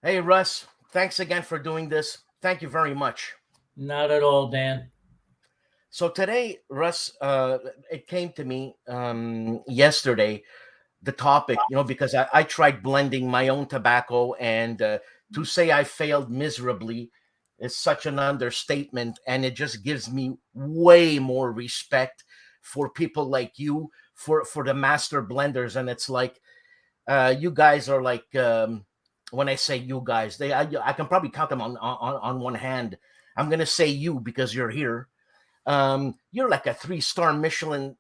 Hey, Russ, thanks again for doing this. Thank you very much. Not at all, Dan. So, today, Russ, it came to me yesterday, the topic, because I tried blending my own tobacco, and to say I failed miserably is such an understatement. And it just gives me way more respect for people like you, for the master blenders. And it's like, you guys are like, when I say you guys, I can probably count them on one hand. I'm gonna say you because you're here. You're like a three-star Michelin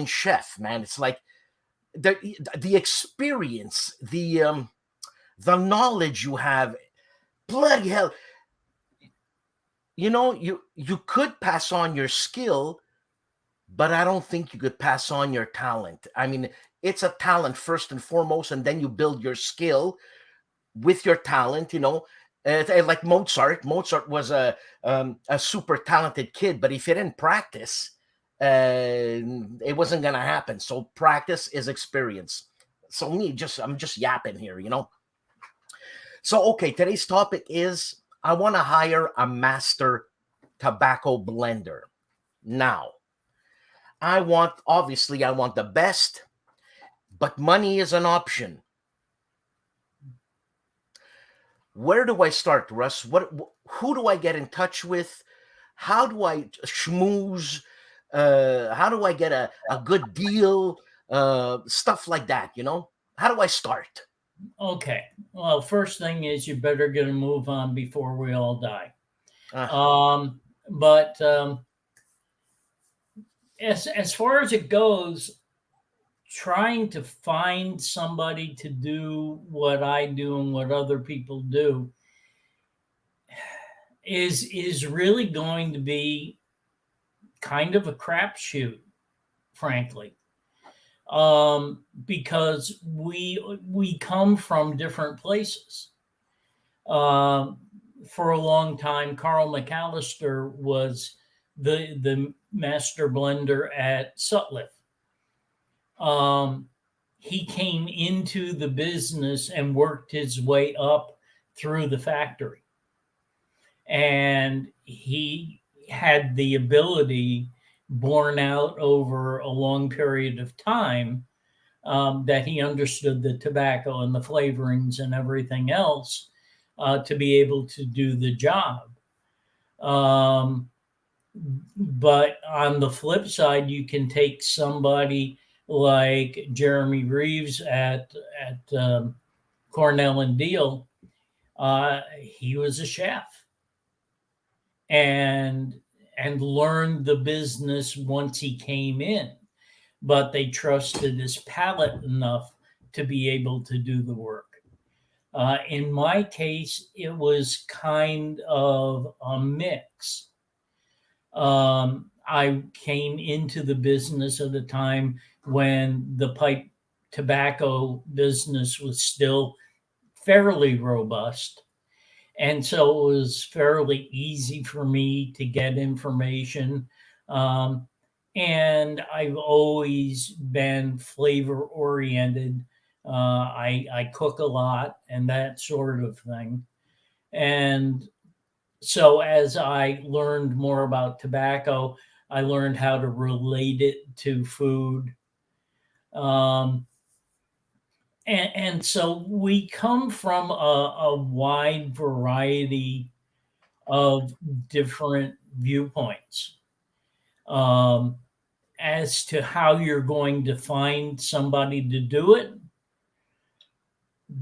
chef, man. It's like the the experience, the knowledge you have. Bloody hell, you could pass on your skill, but I don't think you could pass on your talent. I mean, it's a talent first and foremost, and then you build your skill with your talent. Like Mozart. Mozart was a super talented kid, but if he didn't practice, it wasn't gonna happen. So practice is experience. So I'm just yapping here. So okay, today's topic is I want to hire a master tobacco blender. Now, obviously I want the best, but money is an option. Where do I start, Russ? Who do I get in touch with? How do I schmooze? How do I get a good deal? Stuff like that. How do I start? Okay. Well, first thing is you better get a move on before we all die. Uh, But as far as it goes, trying to find somebody to do what I do and what other people do is really going to be kind of a crapshoot, frankly, because we come from different places. Um, for a long time, Carl McAllister was the master blender at Sutliff. Um, he came into the business and worked his way up through the factory, and he had the ability, borne out over a long period of time, that he understood the tobacco and the flavorings and everything else to be able to do the job. Um, but on the flip side, you can take somebody like Jeremy Reeves at Cornell and Deal. He was a chef and learned the business once he came in, but they trusted his palate enough to be able to do the work. In my case, it was kind of a mix. I came into the business at a time when the pipe tobacco business was still fairly robust. And so it was fairly easy for me to get information. Um, and I've always been flavor oriented. I cook a lot and that sort of thing. And so as I learned more about tobacco, I learned how to relate it to food. Um, and so we come from a wide variety of different viewpoints um, as to how you're going to find somebody to do it,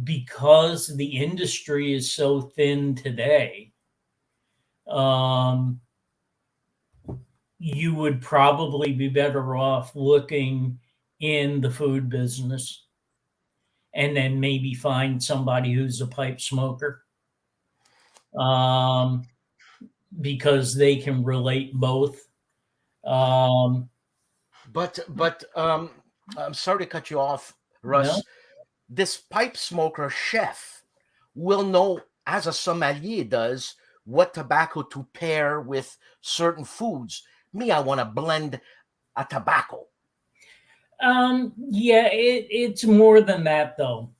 because the industry is so thin today. Um, you would probably be better off looking in the food business and then maybe find somebody who's a pipe smoker, um, because they can relate both. Um, but I'm sorry to cut you off, no, Russ. This pipe smoker chef will know, as a sommelier does, what tobacco to pair with certain foods. Me, I want to blend a tobacco. yeah, it's more than that though.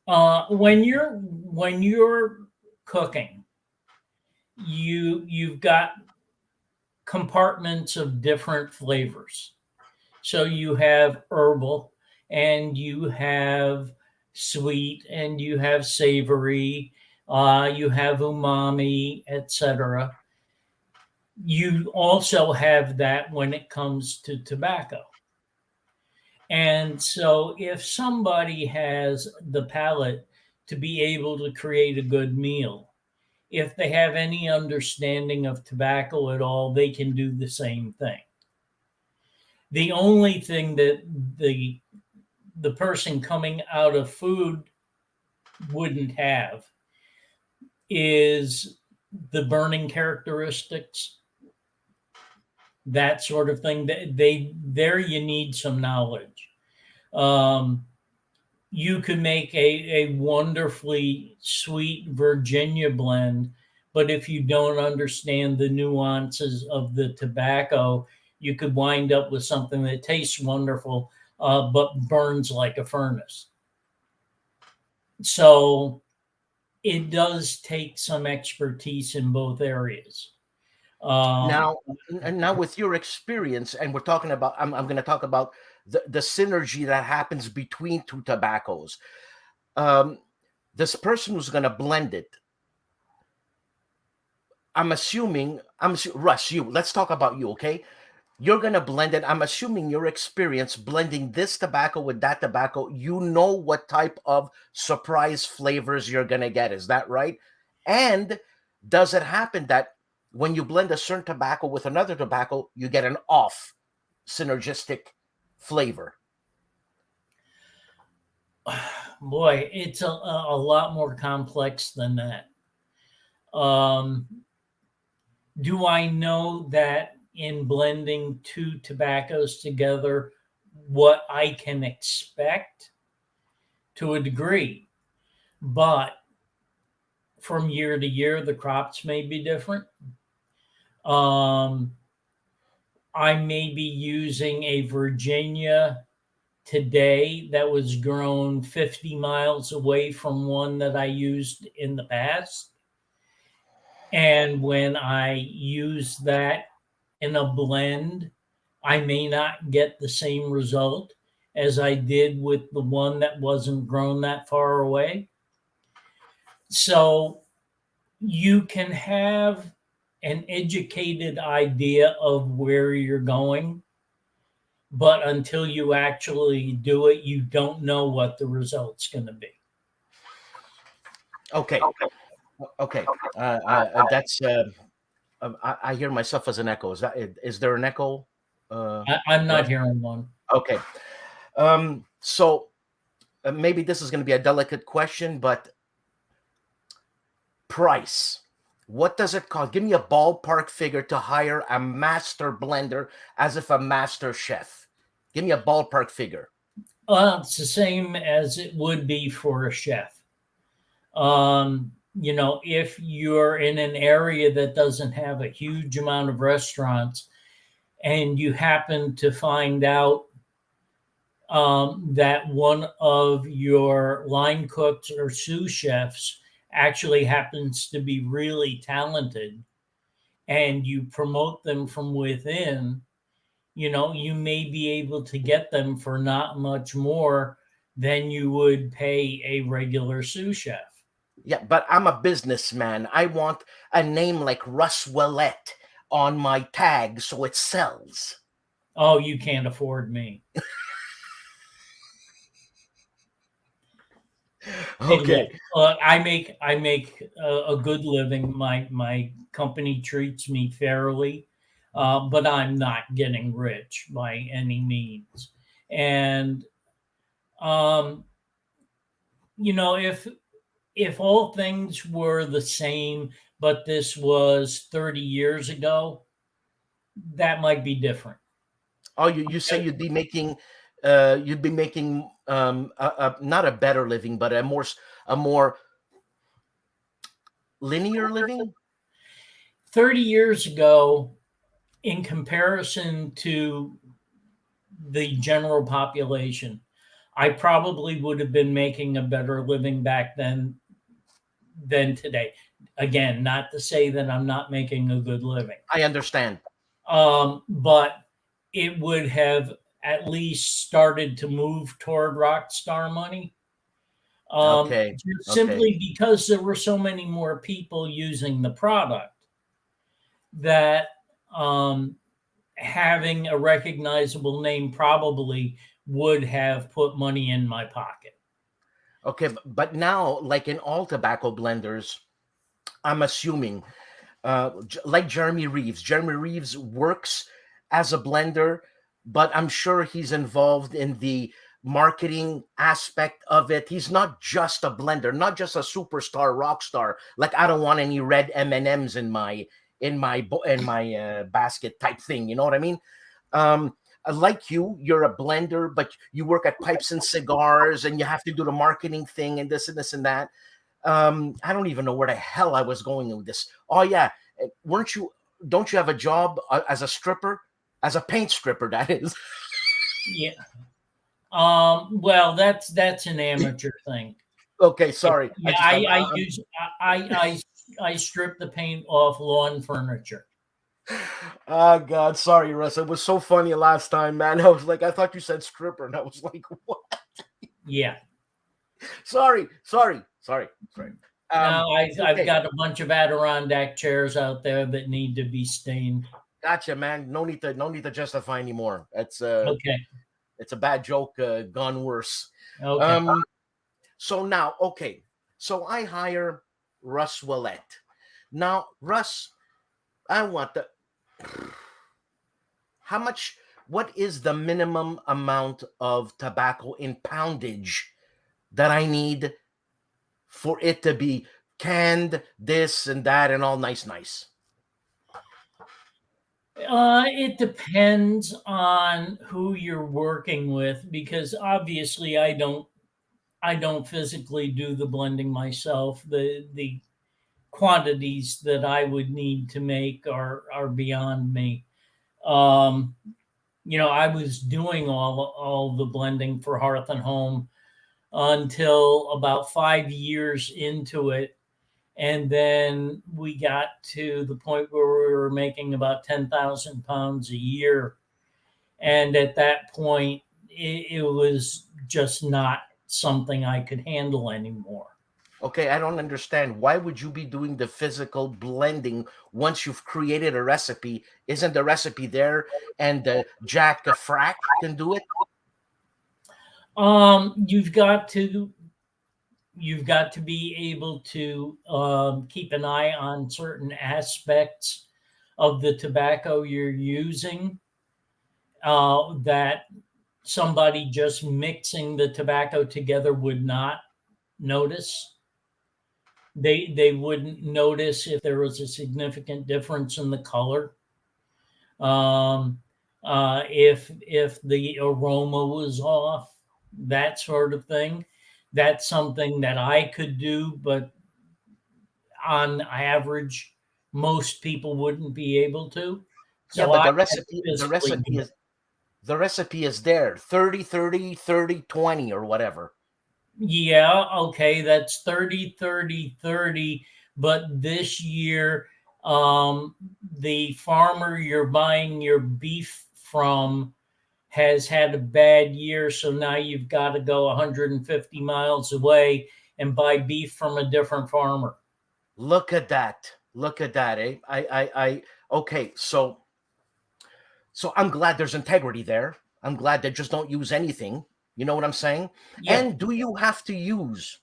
When you're cooking, you've got compartments of different flavors. So you have herbal, and you have sweet, and you have savory, you have umami, etc. You also have that when it comes to tobacco. And so, if somebody has the palate to be able to create a good meal, if they have any understanding of tobacco at all, they can do the same thing. The only thing that the the person coming out of food wouldn't have is the burning characteristics, that sort of thing. They there you need some knowledge. Um, you could make a wonderfully sweet Virginia blend, but if you don't understand the nuances of the tobacco, you could wind up with something that tastes wonderful, but burns like a furnace. So it does take some expertise in both areas. Um, Now, now with your experience, and we're talking about, I'm going to talk about the synergy that happens between two tobaccos. Um, this person who's going to blend it, Russ, let's talk about you, okay? You're going to blend it. I'm assuming your experience blending this tobacco with that tobacco, you know what type of surprise flavors you're going to get. Is that right? And does it happen that when you blend a certain tobacco with another tobacco, you get an off synergistic flavor? Boy, it's a lot more complex than that. Um, do I know that in blending two tobaccos together, what I can expect? To a degree, but from year to year, the crops may be different. Um, I may be using a Virginia today that was grown 50 miles away from one that I used in the past. And when I use that in a blend, I may not get the same result as I did with the one that wasn't grown that far away. So you can have an educated idea of where you're going, but until you actually do it, you don't know what the result's going to be. Okay. Okay. That's, I hear myself as an echo. Is there an echo? I'm not Russ? hearing one. Okay. So maybe this is going to be a delicate question, but price. What does it cost? Give me a ballpark figure to hire a master blender as if a master chef. Give me a ballpark figure. It's the same as it would be for a chef. If you're in an area that doesn't have a huge amount of restaurants and you happen to find out that one of your line cooks or sous chefs actually happens to be really talented, and you promote them from within, you may be able to get them for not much more than you would pay a regular sous chef. Yeah, but I'm a businessman. I want a name like Russ Willette on my tag so it sells. Oh, you can't afford me. Hey, look, Okay. I make a good living. My company treats me fairly, but I'm not getting rich by any means. And um, if all things were the same, but this was 30 years ago, that might be different. Oh, you say you'd be making not a better living, but a more linear living. 30 years ago, in comparison to the general population, I probably would have been making a better living back then than today. Again, not to say that I'm not making a good living, I understand. but it would have at least started to move toward rock star money. Okay. Just Okay. simply because there were so many more people using the product that um, having a recognizable name probably would have put money in my pocket. Okay. But now, like in all tobacco blenders, I'm assuming, like Jeremy Reeves. Jeremy Reeves works as a blender, but I'm sure he's involved in the marketing aspect of it. He's not just a blender, not just a superstar rock star. Like I don't want any red M&Ms in my basket type thing. You know what I mean? Um, like you're a blender, but you work at Pipes and Cigars, and you have to do the marketing thing and this and that. I don't even know where the hell I was going with this. Oh yeah, weren't you? Don't you have a job as a stripper, as a paint stripper? That is. Yeah. Well, that's an amateur thing. Okay, sorry. I Yeah, just I use I strip the paint off lawn furniture. oh God, sorry, Russ. It was so funny last time, man. I was like, I thought you said stripper, and I was like, what? Yeah. Sorry. Now I've Okay, got a bunch of Adirondack chairs out there that need to be stained. gotcha, man. No need to justify anymore. Okay. It's a bad joke gone worse. Okay. Um, so now, okay, so I hire Russ Willett. Now, Russ, I want the how much? What is the minimum amount of tobacco in poundage that I need for it to be canned, this and that, and all nice? It depends on who you're working with because obviously I don't physically do the blending myself. The quantities that I would need to make are beyond me. Um, I was doing all the blending for Hearth and Home until about 5 years into it, and then we got to the point where we were making about 10,000 pounds a year, and at that point, it was just not something I could handle anymore. Okay, I don't understand. Why would you be doing the physical blending once you've created a recipe? Isn't the recipe there and Jack Frack can do it? Um, you've got to you've got to be able to keep an eye on certain aspects of the tobacco you're using that somebody just mixing the tobacco together would not notice. They wouldn't notice if there was a significant difference in the color. Um, if the aroma was off, that sort of thing. That's something that I could do, but on average, most people wouldn't be able to. Yeah, So but I the had to recipe the physically recipe do it. is the recipe is there. 30, 30, 30, 20 or whatever. Yeah, okay, that's 30, 30, 30. But this year, the farmer you're buying your beef from has had a bad year. So now you've got to go 150 miles away and buy beef from a different farmer. Look at that. Look at that, eh? I okay, so I'm glad there's integrity there. I'm glad they just don't use anything. You know what I'm saying? Yeah. And do you have to use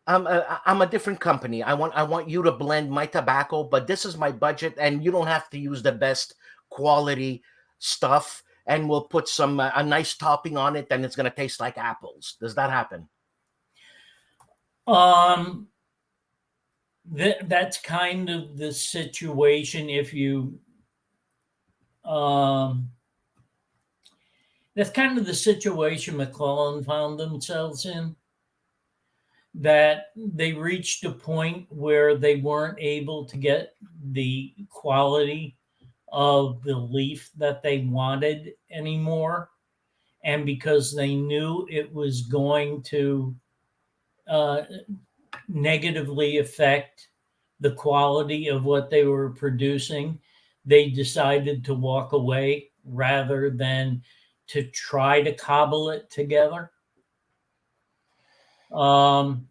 I'm a different company. I want you to blend my tobacco, but this is my budget, and you don't have to use the best quality stuff. And we'll put some a nice topping on it, and it's gonna taste like apples. Does that happen? Um, that's kind of the situation if you um that's kind of the situation McClellan found themselves in, that they reached a point where they weren't able to get the quality of the leaf that they wanted anymore. and because they knew it was going to uh, negatively affect the quality of what they were producing, they decided to walk away rather than to try to cobble it together. Um,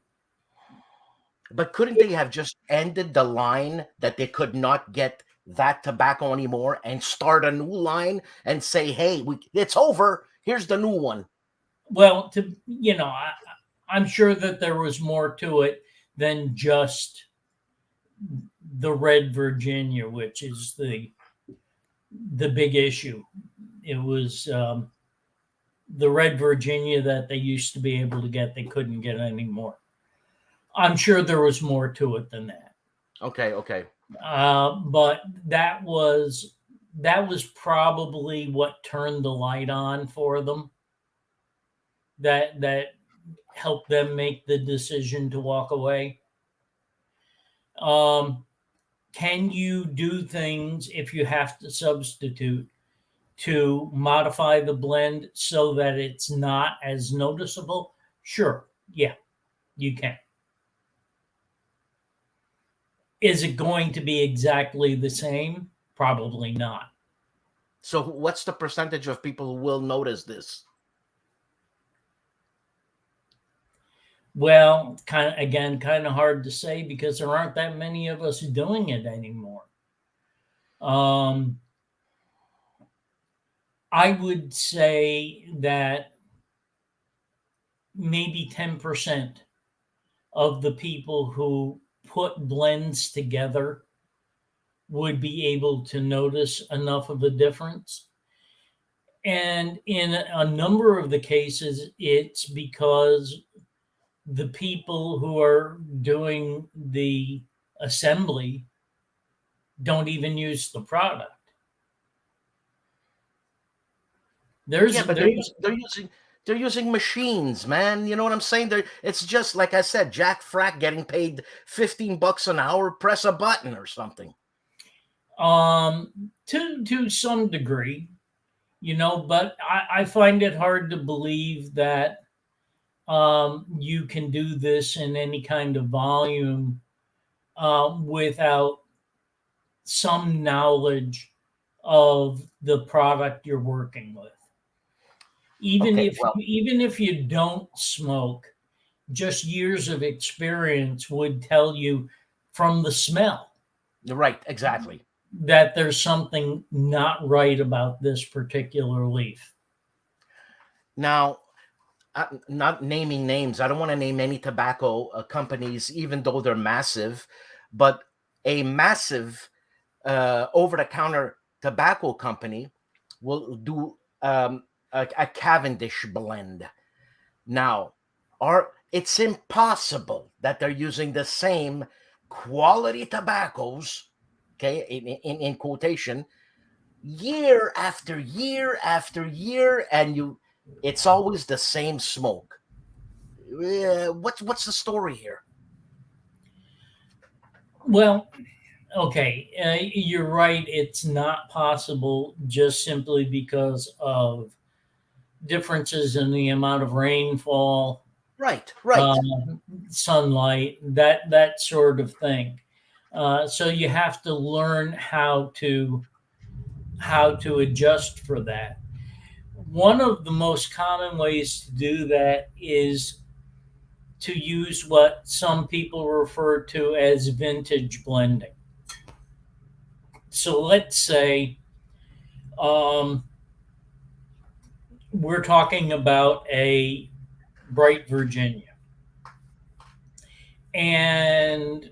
But couldn't they have just ended the line that they could not get that tobacco anymore and start a new line and say, "Hey, it's over. Here's the new one." well, I'm sure that there was more to it than just the red Virginia, which is the big issue. It was the red Virginia that they used to be able to get, they couldn't get anymore. I'm sure there was more to it than that. Okay, okay. But that was probably what turned the light on for them. That helped them make the decision to walk away. Um, can you do things if you have to substitute to modify the blend so that it's not as noticeable? Sure. Yeah, you can. Is it going to be exactly the same? Probably not. So what's the percentage of people who will notice this? Well, kind of hard to say because there aren't that many of us doing it anymore. Um, I would say that maybe 10% of the people who put blends together would be able to notice enough of a difference. And in a number of the cases, it's because the people who are doing the assembly don't even use the product. Yeah, but There's they're using machines, man. You know what I'm saying? It's just like I said, Jack Frack getting paid $15 an hour, press a button or something. To some degree, but I find it hard to believe that you can do this in any kind of volume without some knowledge of the product you're working with. Even Okay, if well, even if you don't smoke, just years of experience would tell you from the smell right, exactly. that there's something not right about this particular leaf. Now, not naming names, I don't want to name any tobacco companies, even though they're massive, but a massive over-the-counter tobacco company will do a Cavendish blend. Now, it's impossible that they're using the same quality tobaccos, okay, in quotation, year after year after year, and it's always the same smoke. What's the story here? Well, okay, you're right. It's not possible just simply because of differences in the amount of rainfall, Right, right. uh, sunlight, that sort of thing. So you have to learn how to adjust for that. One of the most common ways to do that is to use what some people refer to as vintage blending. So let's say um, we're talking about a bright Virginia, and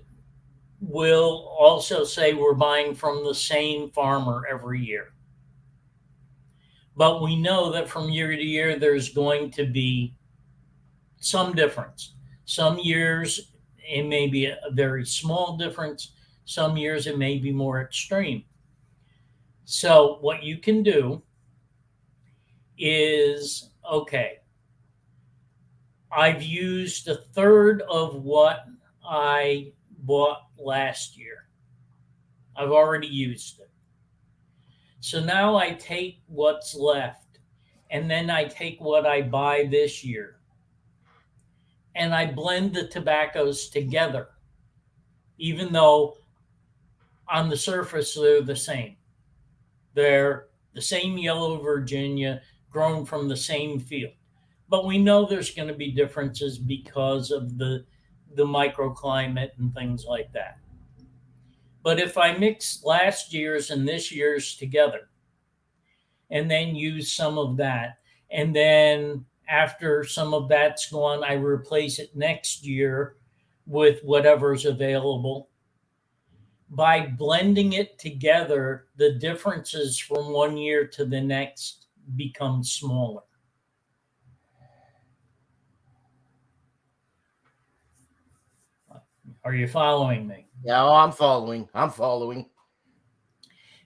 we'll also say we're buying from the same farmer every year. But we know that from year to year, there's going to be some difference. Some years, it may be a very small difference. Some years, it may be more extreme. So, what you can do is okay, I've used a third of what I bought last year. I've already used it. So now I take what's left and then I take what I buy this year and I blend the tobaccos together, even though on the surface they're the same. They're the same yellow Virginia grown from the same field. But we know there's going to be differences because of the microclimate and things like that. But if I mix last year's and this year's together and then use some of that, and then after some of that's gone, I replace it next year with whatever's available. By blending it together, the differences from one year to the next become smaller. Are you following me? Yeah, oh, I'm following. I'm following.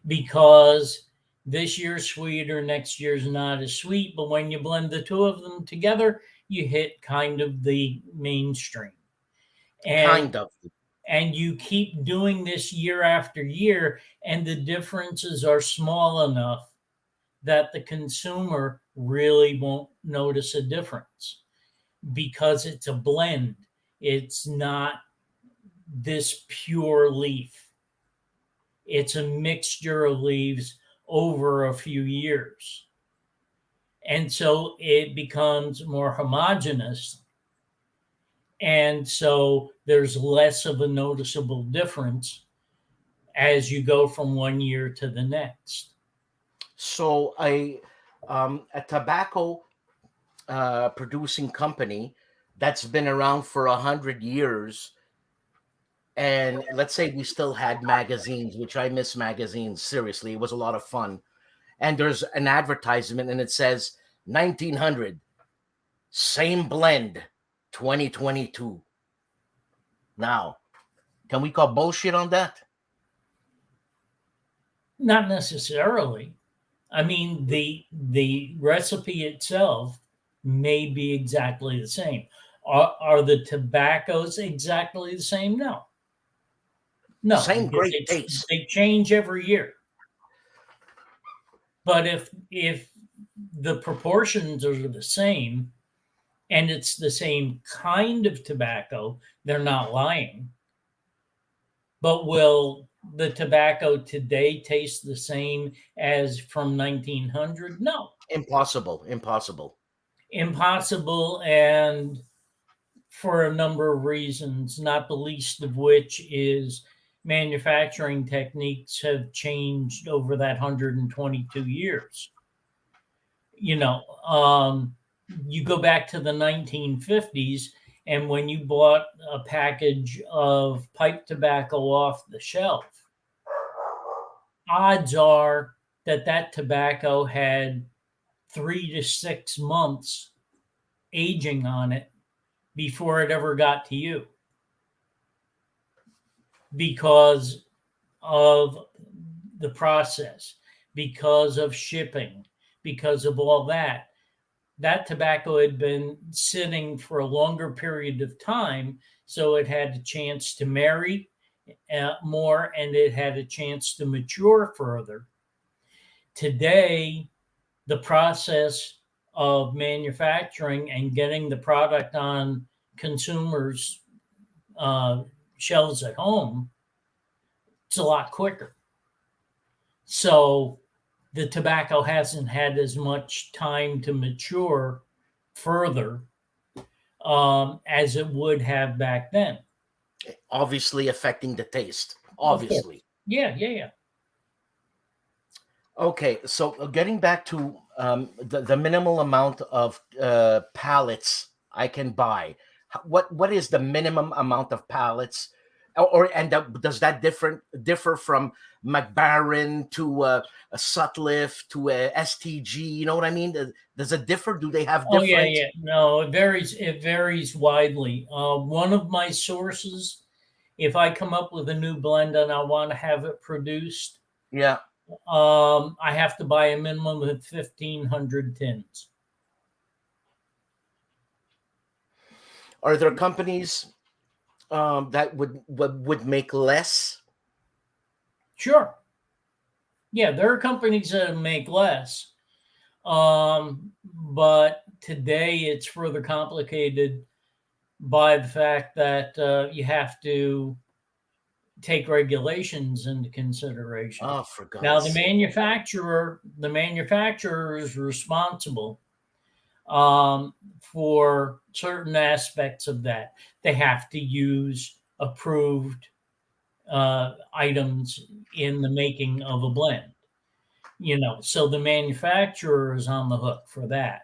Because this year's sweeter, next year's not as sweet, but when you blend the two of them together, you hit kind of the mainstream. And Kind of. and you keep doing this year after year, and the differences are small enough that the consumer really won't notice a difference because it's a blend. It's not this pure leaf. It's a mixture of leaves over a few years. And so it becomes more homogeneous. And so there's less of a noticeable difference as you go from one year to the next. So a tobacco producing company that's been around for 100 years, and let's say we still had magazines, which I miss magazines, seriously, it was a lot of fun, and there's an advertisement and it says 1900, same blend, 2022. Now, can we call bullshit on that? Not necessarily. I mean, the recipe itself may be exactly the same. Are the tobaccos exactly the same? No, no, Same because great taste. they change every year. But if the proportions are the same and it's the same kind of tobacco, they're not lying. But will the tobacco today taste the same as from 1900? No, Impossible, impossible. impossible. And for a number of reasons, not the least of which is manufacturing techniques have changed over that 122 years. You know, you go back to the 1950s, and when you bought a package of pipe tobacco off the shelf, odds are that that tobacco had 3 to 6 months aging on it before it ever got to you because of the process, because of shipping, because of all that. That tobacco had been sitting for a longer period of time, so it had a chance to marry more and it had a chance to mature further. Today, the process of manufacturing and getting the product on consumers' shelves at home, it's a lot quicker. So the tobacco hasn't had as much time to mature further as it would have back then. Obviously affecting the taste. Of course. Obviously. Yeah, yeah, yeah. Okay, so getting back to the minimal amount of pallets I can buy. What is the minimum amount of pallets, does that differ from McBaron to a Sutliff to a STG? You know what I mean? Does it differ? Do they have Oh yeah, different? yeah. No, it varies. It varies widely. One of my sources, if I come up with a new blend and I want to have it produced, Yeah. I have to buy a minimum of 1,500 tins. Are there companies that would make less? Sure. Yeah, there are companies that make less. But today it's further complicated by the fact that you have to take regulations into consideration. Oh, for Now, God's sake. the manufacturer is responsible for certain aspects of that. They have to use approved items in the making of a blend. So the manufacturer is on the hook for that.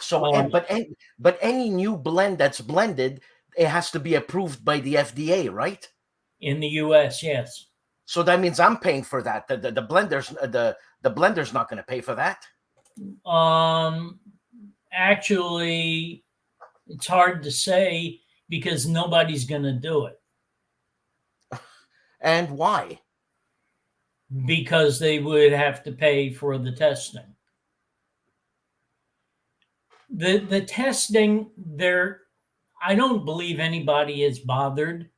So, Um, but any new blend that's blended, it has to be approved by the FDA, right? in the U.S., yes. So that means I'm paying for that. The blender's not going to pay for that. Um, Actually, it's hard to say because nobody's going to do it And why? because they would have to pay for the testing. The testing there, I don't believe anybody is bothered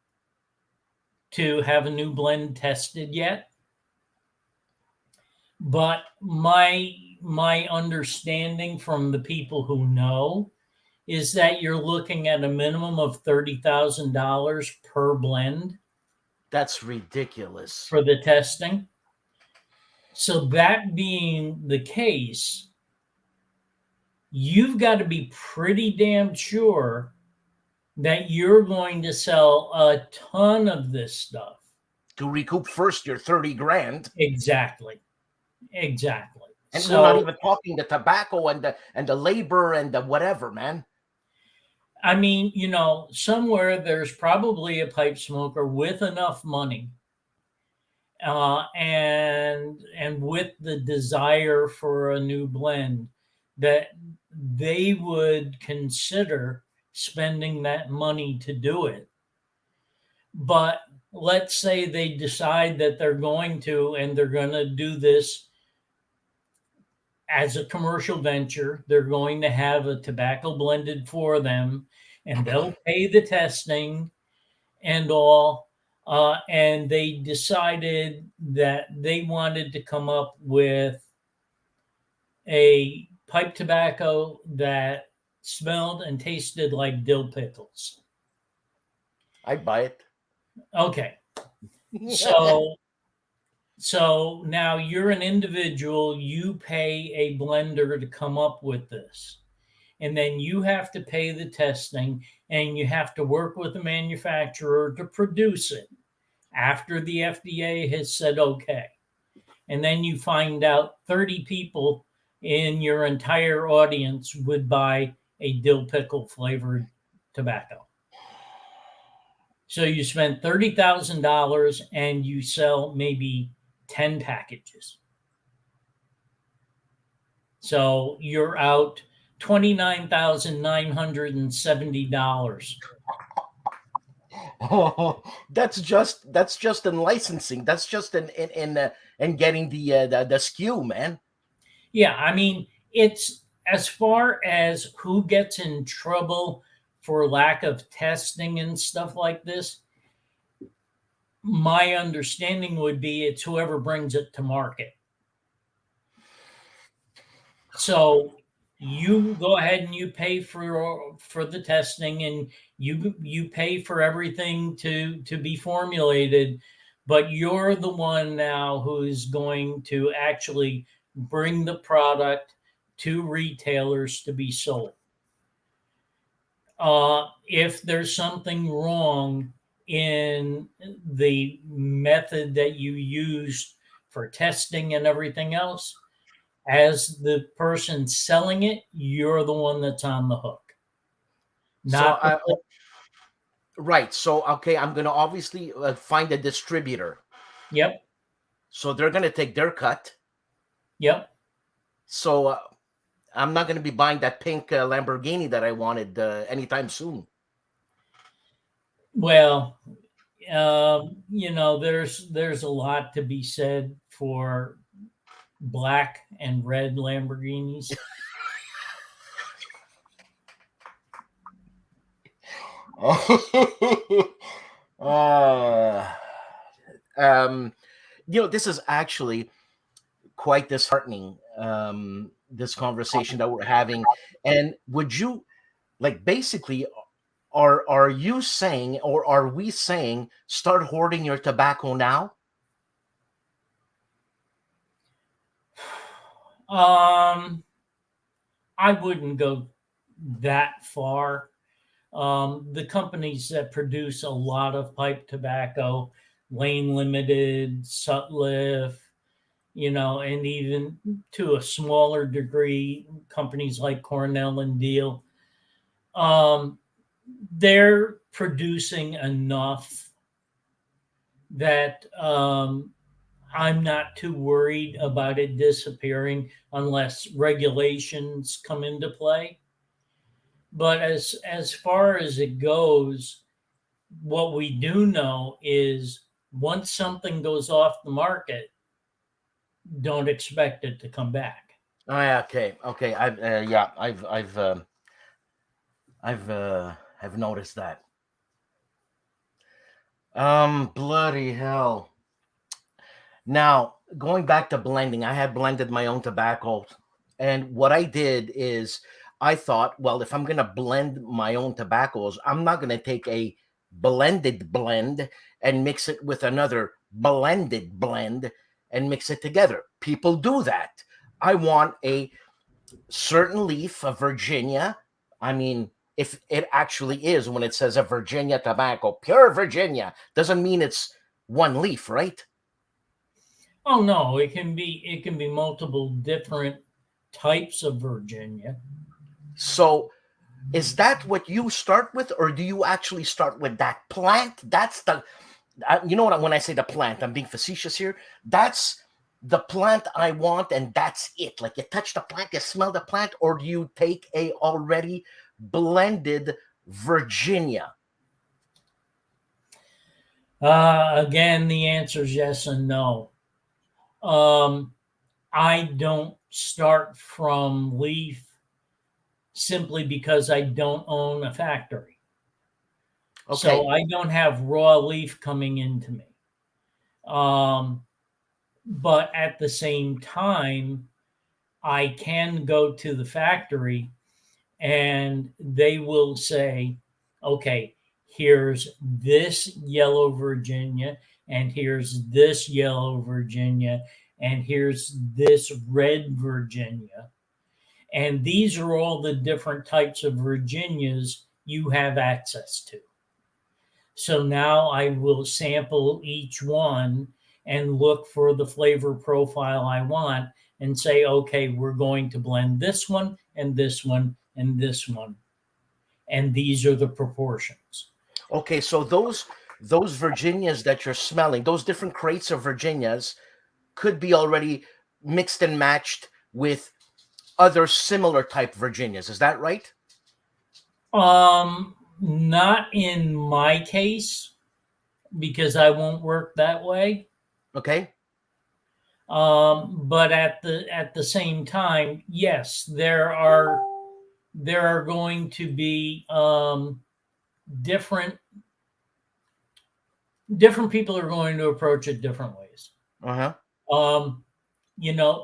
to have a new blend tested yet. But my understanding from the people who know is that you're looking at a minimum of $30,000 per blend That's ridiculous. for the testing. So that being the case, you've got to be pretty damn sure that you're going to sell a ton of this stuff. To recoup first your 30 grand. Exactly. Exactly. And we're not So, even talking the tobacco and the labor and the whatever, man. I mean, somewhere there's probably a pipe smoker with enough money and with the desire for a new blend that they would consider spending that money to do it. But let's say they decide that they're going to, and they're going to do this as a commercial venture. They're going to have a tobacco blended for them, and they'll pay the testing and all. And they decided that they wanted to come up with a pipe tobacco that smelled and tasted like dill pickles. I buy it. Okay, so now you're an individual. You pay a blender to come up with this, and then you have to pay the testing, and you have to work with the manufacturer to produce it after the FDA has said okay. And then you find out 30 people in your entire audience would buy a dill pickle flavored tobacco. So you spend $30,000 and you sell maybe 10 packages. So you're out $29,970. Oh, that's just in licensing. That's just in getting the SKU, man. Yeah, I mean, it's as far as who gets in trouble for lack of testing and stuff like this, my understanding would be it's whoever brings it to market. So you go ahead and you pay for the testing, and you pay for everything to be formulated, but you're the one now who's going to actually bring the product to retailers to be sold. If there's something wrong in the method that you used for testing and everything else, as the person selling it, you're the one that's on the hook, So not the right. So okay, I'm gonna obviously find a distributor. Yep, So they're gonna take their cut. yep. So I'm not gonna be buying that pink Lamborghini that I wanted anytime soon. Well, there's a lot to be said for black and red Lamborghinis. uh, um, this is actually quite disheartening, this conversation that we're having. And would you, like, basically, are you saying, or are we saying, start hoarding your tobacco now? Um, I wouldn't go that far. The companies that produce a lot of pipe tobacco, Lane Limited, Sutliff, and even to a smaller degree, companies like Cornell and Deal, um, they're producing enough that I'm not too worried about it disappearing unless regulations come into play. But as far as it goes, what we do know is once something goes off the market, don't expect it to come back. Oh, yeah, okay, okay. Yeah, I've noticed that. Bloody hell. Now, going back to blending, I had blended my own tobacco. And what I did is I thought, well, if I'm going to blend my own tobaccos, I'm not going to take a blended blend and mix it with another blended blend and mix it together. People do that. I want a certain leaf of Virginia. I mean, if it actually is, when it says a Virginia tobacco, pure Virginia, doesn't mean it's one leaf, right? Oh no, it can be multiple different types of Virginia. So is that what you start with, or do you actually start with that plant? That's the, you know what? When I say the plant, I'm being facetious here. That's the plant I want, and that's it. Like, you touch the plant, you smell the plant, or do you take a already blended Virginia? Again, the answer is yes and no. Um, I don't start from leaf simply because I don't own a factory. So Okay, I don't have raw leaf coming into me. Um, but at the same time, I can go to the factory and they will say, okay, here's this yellow Virginia, and here's this yellow Virginia, and here's this red Virginia. And these are all the different types of Virginias you have access to. So now I will sample each one and look for the flavor profile I want and say, okay, we're going to blend this one and this one and this one. And these are the proportions. okay. So those Virginias that you're smelling, those different crates of Virginias, could be already mixed and matched with other similar type Virginias. Is that right? Not in my case because I won't work that way. Okay. But at the same time, yes, there are going to be different different people are going to approach it different ways. Uh-huh. Um,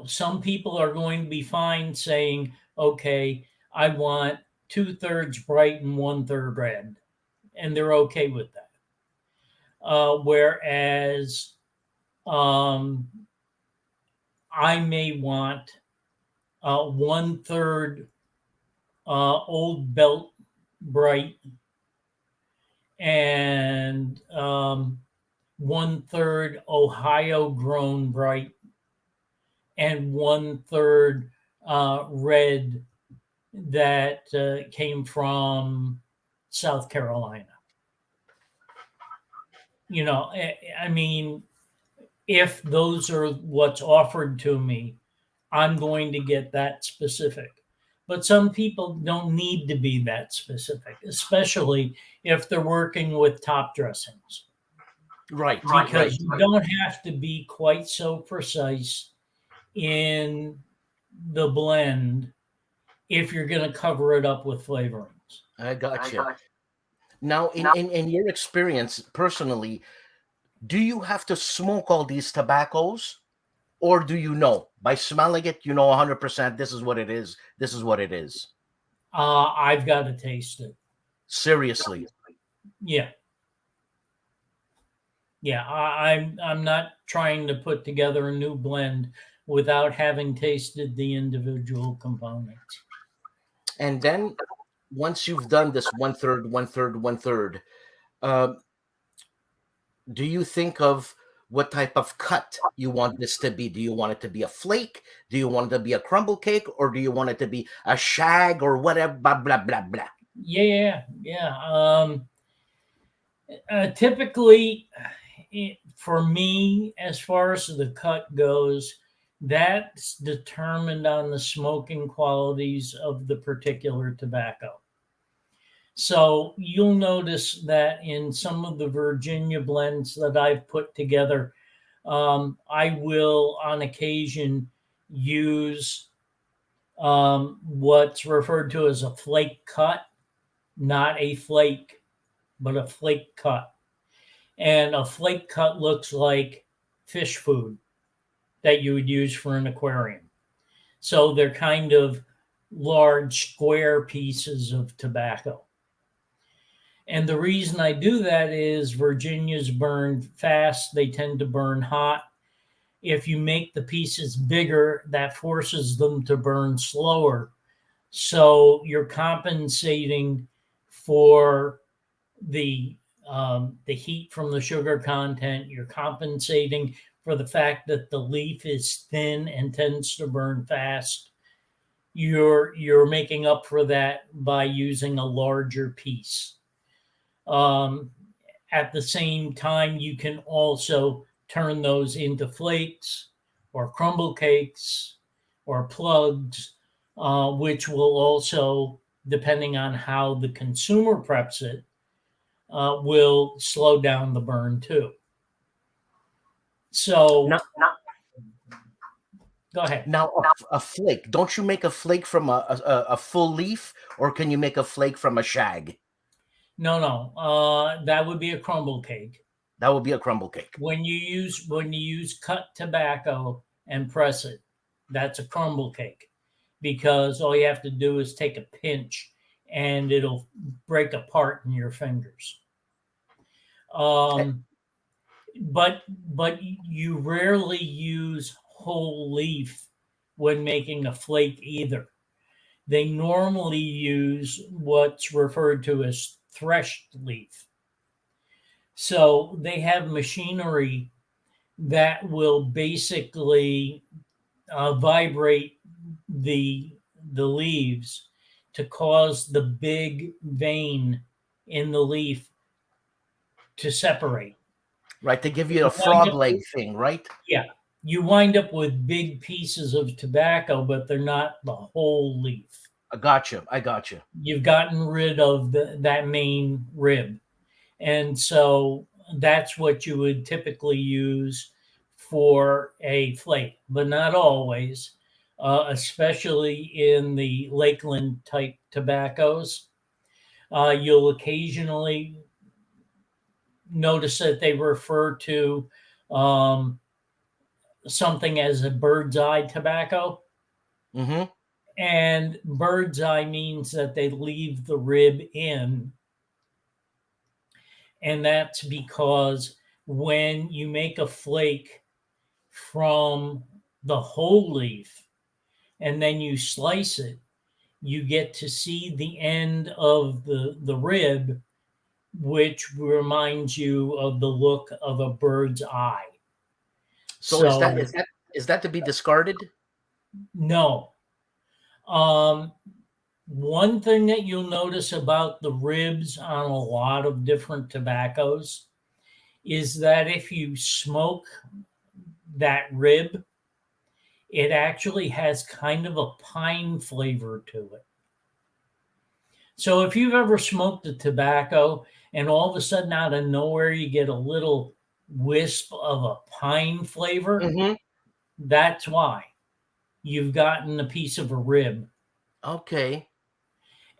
some people are going to be fine saying, okay, I want 2/3 bright and 1/3 red, and they're okay with that. Whereas um, I may want 1/3 old belt bright and 1/3 Ohio grown bright and 1/3 red that came from South Carolina. I mean, if those are what's offered to me, I'm going to get that specific. But some people don't need to be that specific, especially if they're working with top dressings, Right, right. because you don't have to be quite so precise in the blend if you're going to cover it up with flavorings. I got you. Now, in your experience personally, do you have to smoke all these tobaccos, or do you know by smelling it? You know 100% this is what it is. This is what it is. I've got to taste it. Seriously. Yeah. Yeah, I'm not trying to put together a new blend without having tasted the individual components. And then once you've done this one third, one third, one third, uh, do you think of what type of cut you want this to be? Do you want it to be a flake? Do you want it to be a crumble cake? Or do you want it to be a shag or whatever? Blah, blah, blah, blah. Yeah. Typically, for me, as far as the cut goes, that's determined on the smoking qualities of the particular tobacco. So you'll notice that in some of the Virginia blends that I've put together, I will on occasion use what's referred to as a flake cut, not a flake, but a flake cut. And a flake cut looks like fish food that you would use for an aquarium. So they're kind of large square pieces of tobacco. And the reason I do that is Virginias burn fast, they tend to burn hot. If you make the pieces bigger, that forces them to burn slower. So you're compensating for the heat from the sugar content. You're compensating for the fact that the leaf is thin and tends to burn fast. You're making up for that by using a larger piece. Um, at the same time, you can also turn those into flakes or crumble cakes or plugs, which will also, depending on how the consumer preps it, will slow down the burn too. So Now, go ahead. now a flake. Don't you make a flake from a full leaf, or can you make a flake from a shag? No. That would be a crumble cake. That would be a crumble cake. When you use cut tobacco and press it, that's a crumble cake, because all you have to do is take a pinch and it'll break apart in your fingers. But you rarely use whole leaf when making a flake either. They normally use what's referred to as threshed leaf. So they have machinery that will basically vibrate the leaves to cause the big vein in the leaf to separate. Right, to give you You a wind frog up leg with, thing, right? yeah, you wind up with big pieces of tobacco, but they're not the whole leaf. I gotcha. I gotcha. You've gotten rid of that main rib. And so that's what you would typically use for a flake, but not always, especially in the Lakeland type tobaccos. You'll occasionally notice that they refer to um, something as a bird's eye tobacco. Mm-hmm. And bird's eye means that they leave the rib in. And that's because when you make a flake from the whole leaf and then you slice it, you get to see the end of the rib, which reminds you of the look of a bird's eye. So is So that to be discarded? no. One thing that you'll notice about the ribs on a lot of different tobaccos is that if you smoke that rib, it actually has kind of a pine flavor to it. So if you've ever smoked a tobacco and all of a sudden out of nowhere you get a little wisp of a pine flavor, Mm-hmm. that's why you've gotten a piece of a rib. Okay.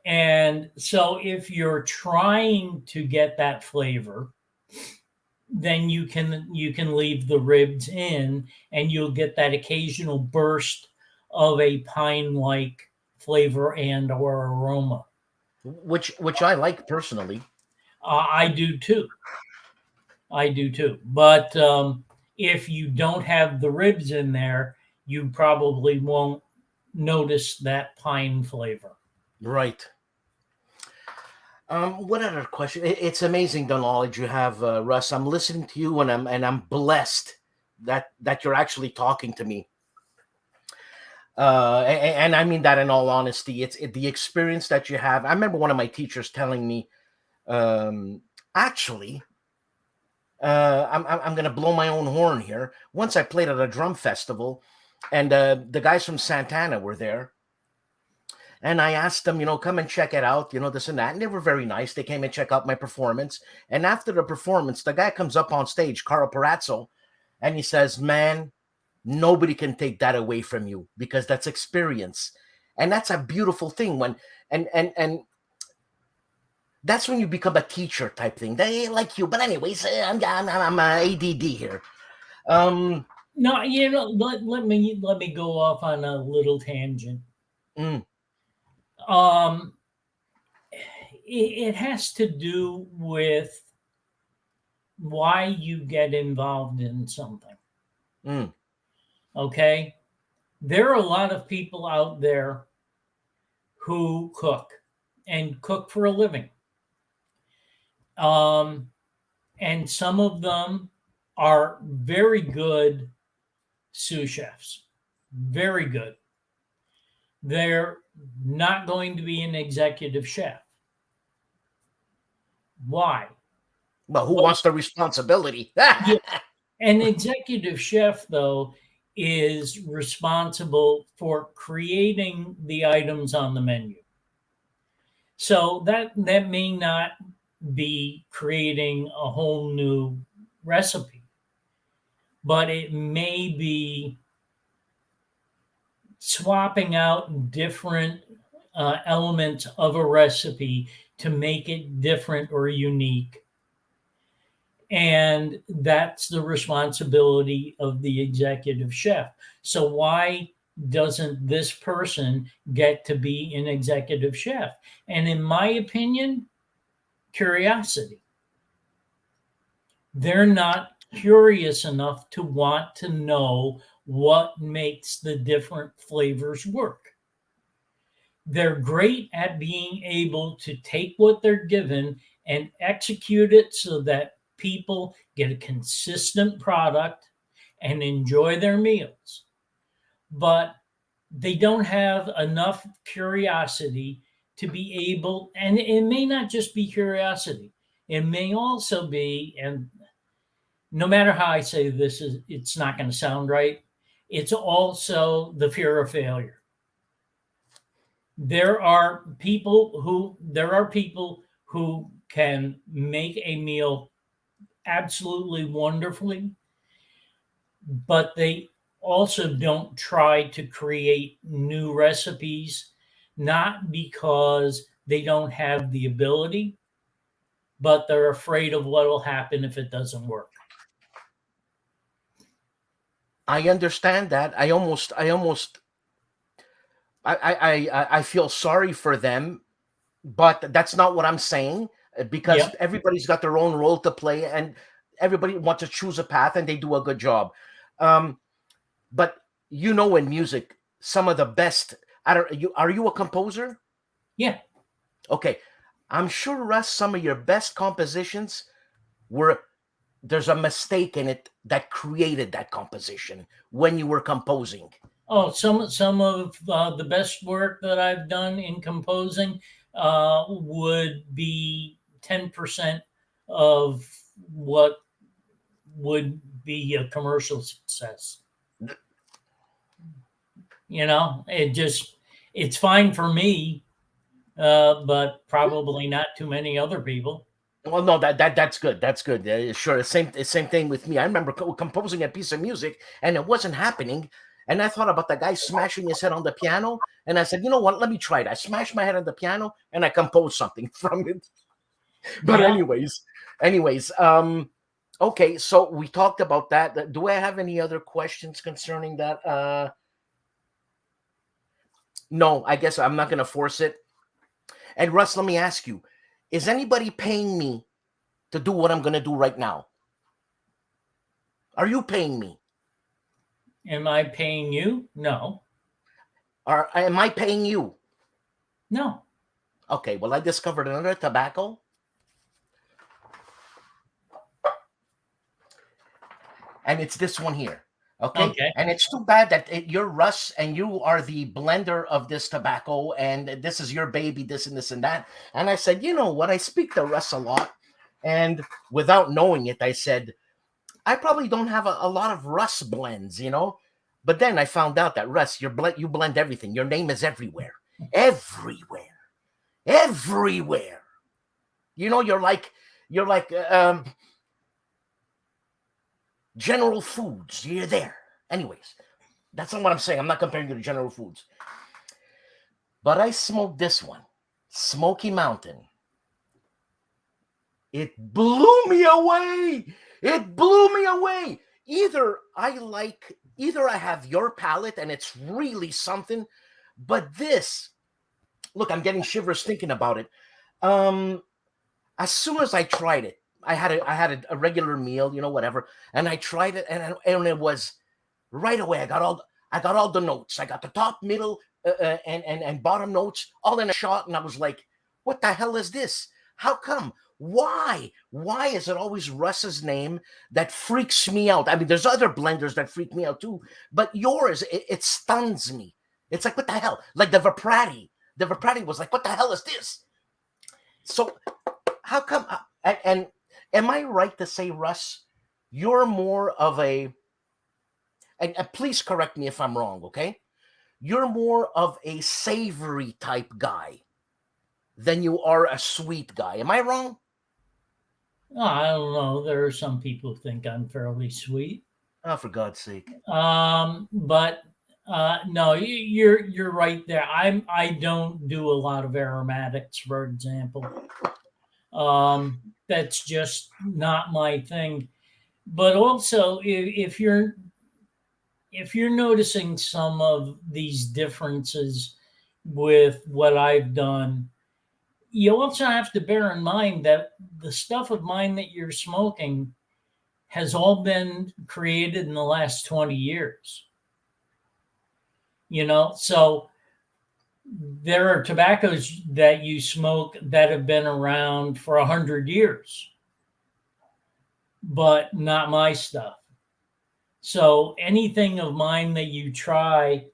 And so if you're trying to get that flavor, then you can leave the ribs in, and you'll get that occasional burst of a pine like flavor and or aroma. which I like personally. I do too. I do too. But if you don't have the ribs in there, you probably won't notice that pine flavor. Right. What other question? It's amazing the knowledge you have, Russ. I'm listening to you, and I'm blessed that you're actually talking to me. And I mean that in all honesty. The experience that you have. I remember one of my teachers telling me, um, actually, I'm gonna blow my own horn here. Once I played at a drum festival, and the guys from Santana were there, and I asked them, come and check it out, this and that. And they were very nice. They came and check out my performance. And after the performance, the guy comes up on stage, Carl Perazzo, and he says, "Man, nobody can take that away from you because that's experience." And that's a beautiful thing when and that's when you become a teacher type thing. They like you. But anyways, I'm ADD here. Um, No, let me go off on a little tangent. mm, Um, it has to do with why you get involved in something. mm. Okay, there are a lot of people out there who cook and cook for a living. Um, and some of them are very good sous chefs, very good. They're not going to be an executive chef. Why? Well, who Well, wants the responsibility? yeah, an executive chef, though, is responsible for creating the items on the menu. So that may not be creating a whole new recipe, but it may be swapping out different elements of a recipe to make it different or unique. And that's the responsibility of the executive chef. So, why doesn't this person get to be an executive chef? And in my opinion, curiosity. They're not curious enough to want to know what makes the different flavors work. They're great at being able to take what they're given and execute it so that people get a consistent product and enjoy their meals. But they don't have enough curiosity to be able, and it may not just be curiosity, it may also be, and no matter how I say this, it's not going to sound right. It's also the fear of failure. There are people who can make a meal absolutely wonderfully, but they also don't try to create new recipes, not because they don't have the ability, but they're afraid of what will happen if it doesn't work. I understand that. I feel sorry for them, but that's not what I'm saying, because Yep. everybody's got their own role to play, and everybody wants to choose a path, and they do a good job. Um, but in music, some of the best. I don't. Are you a composer? Yeah. Okay, I'm sure, Russ, some of your best compositions were there's a mistake in it that created that composition when you were composing. Oh, some of the best work that I've done in composing would be 10% of what would be a commercial success. It's fine for me, but probably not too many other people. Well, no, that's good. That's good. Sure, same thing with me. I remember composing a piece of music, and it wasn't happening. And I thought about the guy smashing his head on the piano, and I said, "You know what? Let me try it." I smashed my head on the piano, and I composed something from it. But Yeah. anyways, Okay, so we talked about that. Do I have any other questions concerning that? No, I guess I'm not going to force it. And Russ, let me ask you, is anybody paying me to do what I'm going to do right now? Are you paying me? Am I paying you? No. Am I paying you? No. Okay, well, I discovered another tobacco. And it's this one here. Okay. Okay. And it's too bad that you're Russ and you are the blender of this tobacco and this is your baby, this and this and that. And I said, you know what? I speak to Russ a lot. And without knowing it, I said, I probably don't have a lot of Russ blends, you know? But then I found out that Russ, you blend everything. Your name is everywhere. Everywhere. Everywhere. You know, you're like General Foods. You're there. Anyways, that's not what I'm saying. I'm not comparing you to General Foods. But I smoked this one, Smoky Mountain. It blew me away. It blew me away. Either I have your palate and it's really something, but this, look, I'm getting shivers thinking about it. Um, as soon as I tried it, I had a regular meal, whatever, and I tried it, and it was right away. I got all the notes. I got the top, middle, and bottom notes all in a shot, and I was like, "What the hell is this? How come? Why? Why is it always Russ's name that freaks me out? I mean, there's other blenders that freak me out too, but yours, it stuns me. It's like, what the hell? Like the Viprati. The Viprati was like, what the hell is this? So how come? And am I right to say, Russ, you're more of a, and please correct me if I'm wrong, okay? You're more of a savory type guy than you are a sweet guy. Am I wrong? Oh, I don't know. There are some people who think I'm fairly sweet. Oh, for God's sake. But no, you're right there. I don't do a lot of aromatics, for example. That's just not my thing. But also, if you're noticing some of these differences with what I've done, you also have to bear in mind that the stuff of mine that you're smoking has all been created in the last 20 years. So there are tobaccos that you smoke that have been around for 100 years, but not my stuff. So anything of mine that you try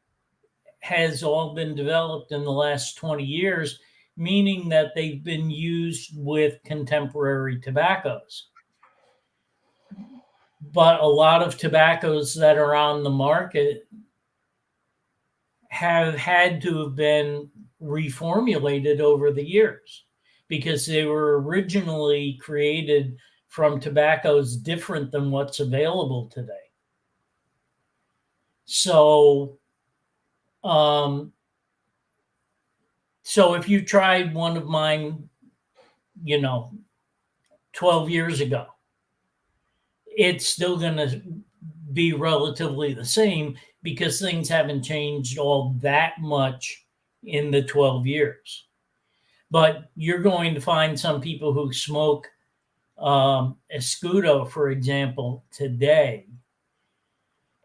has all been developed in the last 20 years, meaning that they've been used with contemporary tobaccos. But a lot of tobaccos that are on the market have had to have been reformulated over the years because they were originally created from tobaccos different than what's available today. So, um, so if you tried one of mine, you know, 12 years ago, it's still going to be relatively the same because things haven't changed all that much in the 12 years. But you're going to find some people who smoke Escudo, for example, today,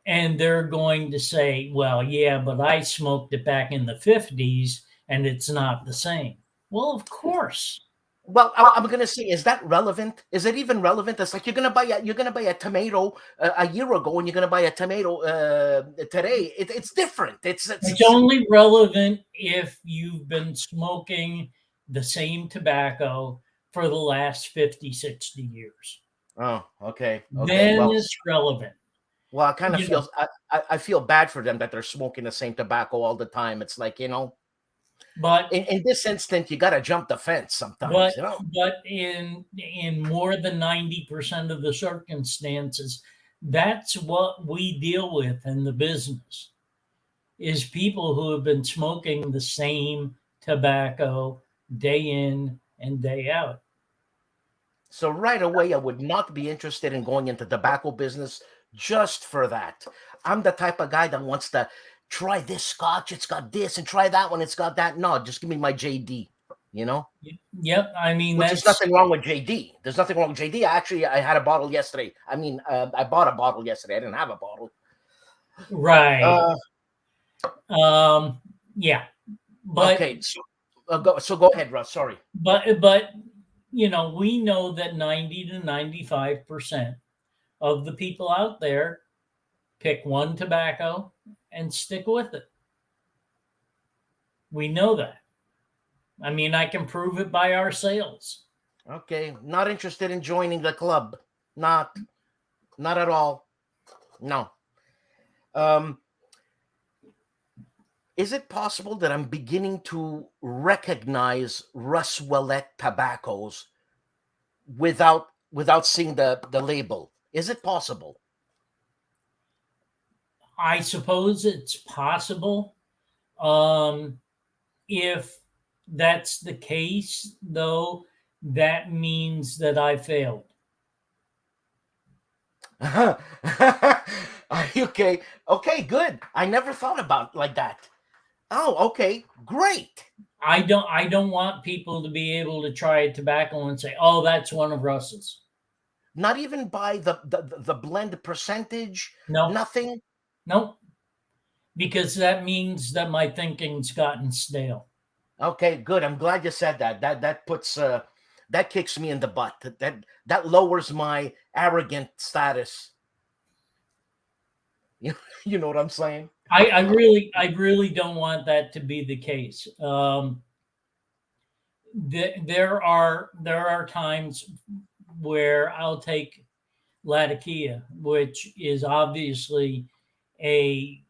and they're going to say, well, yeah, but I smoked it back in the 50s and it's not the same. Well, of course. Well, I'm gonna say, is that relevant? Is it even relevant? It's like you're gonna buy a tomato a year ago, and you're gonna buy a tomato today. It's different. It's only relevant if you've been smoking the same tobacco for the last 50, 60 years. Oh, okay, okay. Then it's relevant. Well, I kind of You know, I feel bad for them that they're smoking the same tobacco all the time. It's like, but in this instant, you got to jump the fence but sometimes. but in more than 90% of the circumstances, that's what we deal with in the business is people who have been smoking the same tobacco day in and day out. So right away, I would not be interested in going into tobacco business just for that. I'm the type of guy that wants to try this scotch, it's got this, and try that one, it's got that. No, just give me my JD, you know? Yep. I mean, Which is that's nothing wrong with JD. There's nothing wrong with JD. I had a bottle yesterday. I mean, I bought a bottle yesterday. I didn't have a bottle. right. Uh, Yeah. But okay, so go ahead, Russ. Sorry. but we know that 90 to 95% of the people out there pick one tobacco and stick with it. We know that. I mean, I can prove it by our sales. Okay, not interested in joining the club. Not at all. No. Um, is it possible that I'm beginning to recognize Russ Willett tobaccos without seeing the label? Is it possible? I suppose it's possible. Um, if that's the case, though, that means that I failed. Okay. Okay, good. I never thought about it like that. Oh, okay, great. I don't want people to be able to try a tobacco and say, "Oh, that's one of Russ's." Not even by the blend percentage, No, nothing. no, because that means that my thinking's gotten stale. Okay, good. I'm glad you said that. That puts that kicks me in the butt. That lowers my arrogant status. You, you know what I'm saying? I really don't want that to be the case. There are times where I'll take Latakia, which is obviously a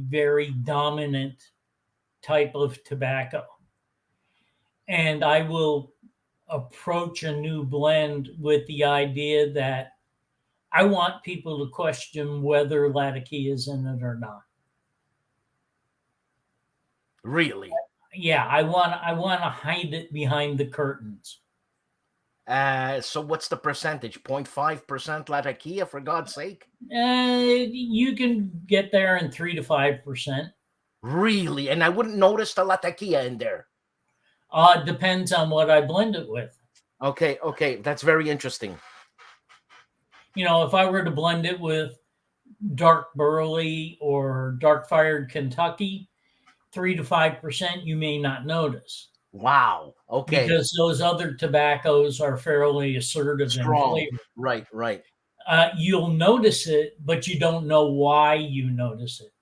very dominant type of tobacco, and I will approach a new blend with the idea that I want people to question whether Latakia is in it or not. Really. Yeah, I want to hide it behind the curtains. So what's the percentage? 0.5% Latakia, for God's sake? You can get there in 3 to 5%. Really? And I wouldn't notice the Latakia in there. Depends on what I blend it with. Okay, okay, that's very interesting. If I were to blend it with dark burley or dark fired Kentucky, 3 to 5%, you may not notice Wow. Okay. because those other tobaccos are fairly assertive in Strong. flavor. Right, right. You'll notice it, but you don't know why you notice it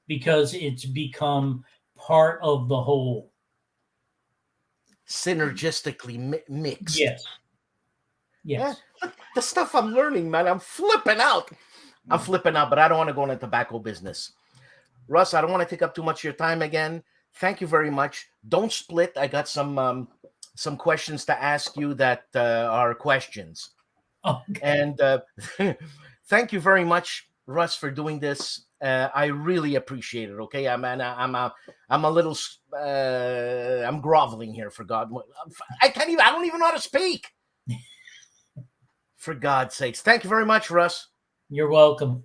because it's become part of the whole. Synergistically mixed. Yes. Yeah, Yes. the stuff I'm learning, man, I'm flipping out. I'm flipping out, but I don't want to go into tobacco business. Russ, I don't want to take up too much of your time again. Thank you very much. Don't split. I got some questions to ask you that are questions. Okay. And thank you very much, Russ, for doing this. I really appreciate it. Okay, I'm a little I'm groveling here for God. I can't even. I don't even know how to speak. For God's sakes, thank you very much, Russ. You're welcome.